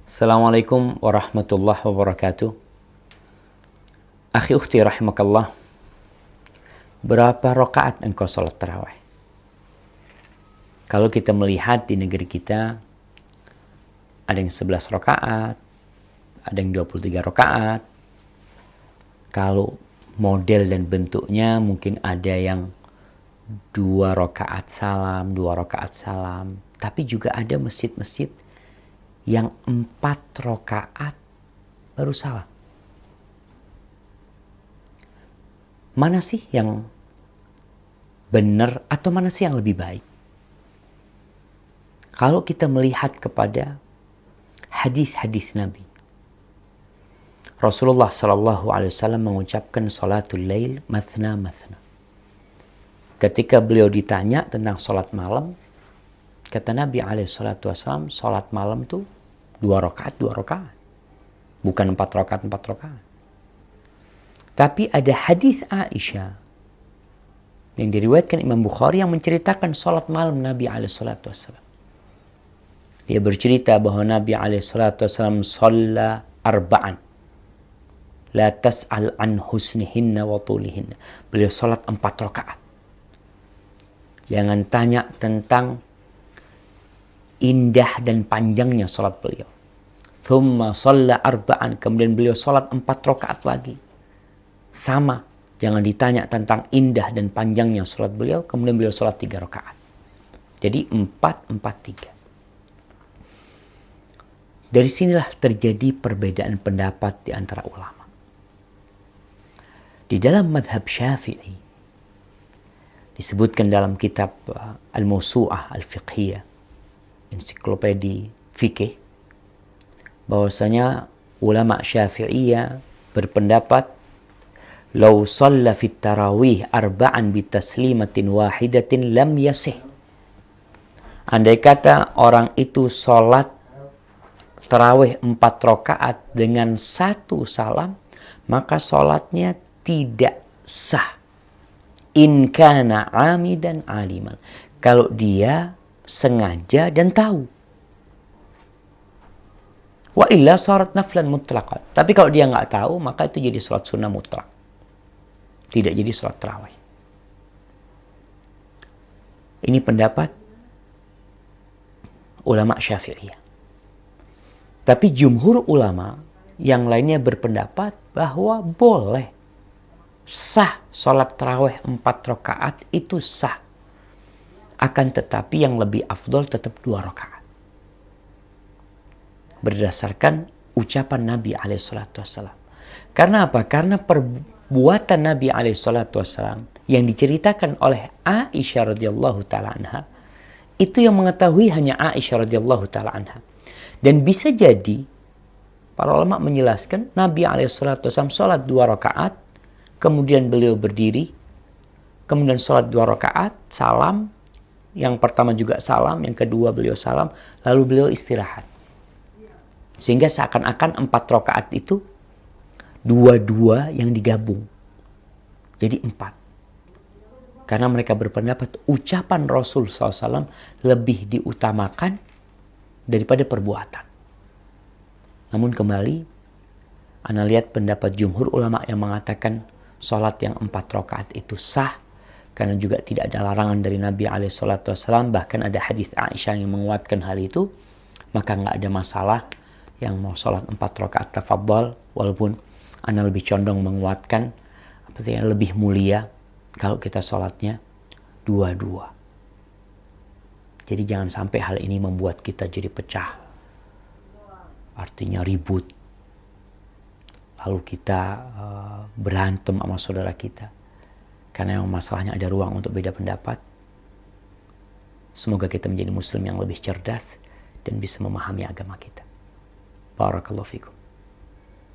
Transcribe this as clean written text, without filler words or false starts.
Assalamualaikum warahmatullahi wabarakatuh. Akhi ukhti rahimakallah, berapa rakaat engkau salat tarawih? Kalau kita melihat di negeri kita, ada yang 11 rakaat, ada yang 23 rakaat. Kalau model dan bentuknya mungkin ada yang 2 rakaat salam, 2 rakaat salam. Tapi juga ada masjid-masjid yang 4 rakaat baru salam. Mana sih yang benar atau mana sih yang lebih baik? Kalau kita melihat kepada hadis-hadis Nabi, Rasulullah Sallallahu Alaihi Wasallam mengucapkan salatul lail mathna mathna. Ketika beliau ditanya tentang salat malam, kata Nabi Alaihi Wasallam, salat malam itu 2 rakaat, 2 rakaat. Bukan 4 rakaat, 4 rakaat. Tapi ada hadis Aisyah yang diriwayatkan Imam Bukhari yang menceritakan salat malam Nabi Alaihi Wasallam. Dia bercerita bahwa Nabi Alaihi Wasallam shalla arba'an. La tas'al an husnihinna wa tulihinna. Beliau salat 4 rakaat. Jangan tanya tentang indah dan panjangnya salat beliau. Thumma shalla arba'an. Kemudian beliau salat 4 rakaat lagi. Sama. Jangan ditanya tentang indah dan panjangnya salat beliau. Kemudian beliau salat 3 rakaat. Jadi 4, 4, 3. Dari sinilah terjadi perbedaan pendapat di antara ulama. Di dalam madhab Syafi'i, disebutkan dalam kitab Al-Mawsu'ah Al-Fiqhiyah, ensiklopedi fikih, bahwasanya ulama Syafi'iyah berpendapat law shalla fit tarawih arba'an bi taslimatin wahidatin lam yasih. Andai kata orang itu salat tarawih 4 rakaat dengan 1 salam, maka salatnya tidak sah. In kana amidan aliman. Kalau dia sengaja dan tahu. Wa illa sarat naflan mutlaqan. Tapi kalau dia nggak tahu, maka itu jadi salat sunnah mutlak. Tidak jadi salat tarawih. Ini pendapat ulama Syafi'iyah. Tapi jumhur ulama yang lainnya berpendapat bahwa boleh, sah sholat tarawih 4 rakaat itu sah. Akan tetapi yang lebih afdol tetap 2 rakaat. Berdasarkan ucapan Nabi SAW. Karena apa? Karena perbuatan Nabi SAW yang diceritakan oleh Aisyah radhiyallahu taala anha, itu yang mengetahui hanya Aisyah radhiyallahu taala anha. Dan bisa jadi para ulama menjelaskan Nabi SAW sholat 2 rakaat, kemudian beliau berdiri, kemudian sholat 2 rakaat, salam, yang pertama juga salam, yang kedua beliau salam, lalu beliau istirahat. Sehingga seakan-akan 4 rakaat itu dua-dua yang digabung. Jadi 4. Karena mereka berpendapat ucapan Rasul SAW lebih diutamakan daripada perbuatan. Namun kembali, Anda lihat pendapat jumhur ulama yang mengatakan sholat yang 4 rakaat itu sah, karena juga tidak ada larangan dari Nabi SAW, bahkan ada hadis Aisyah yang menguatkan hal itu, maka nggak ada masalah yang mau sholat 4 rakaat tafadhol, walaupun Anda lebih condong menguatkan artinya lebih mulia kalau kita sholatnya 2-2. Jadi jangan sampai hal ini membuat kita jadi pecah. Artinya ribut. Lalu kita berantem sama saudara kita. Karena yang masalahnya ada ruang untuk beda pendapat. Semoga kita menjadi muslim yang lebih cerdas dan bisa memahami agama kita. Barakallahu fikum.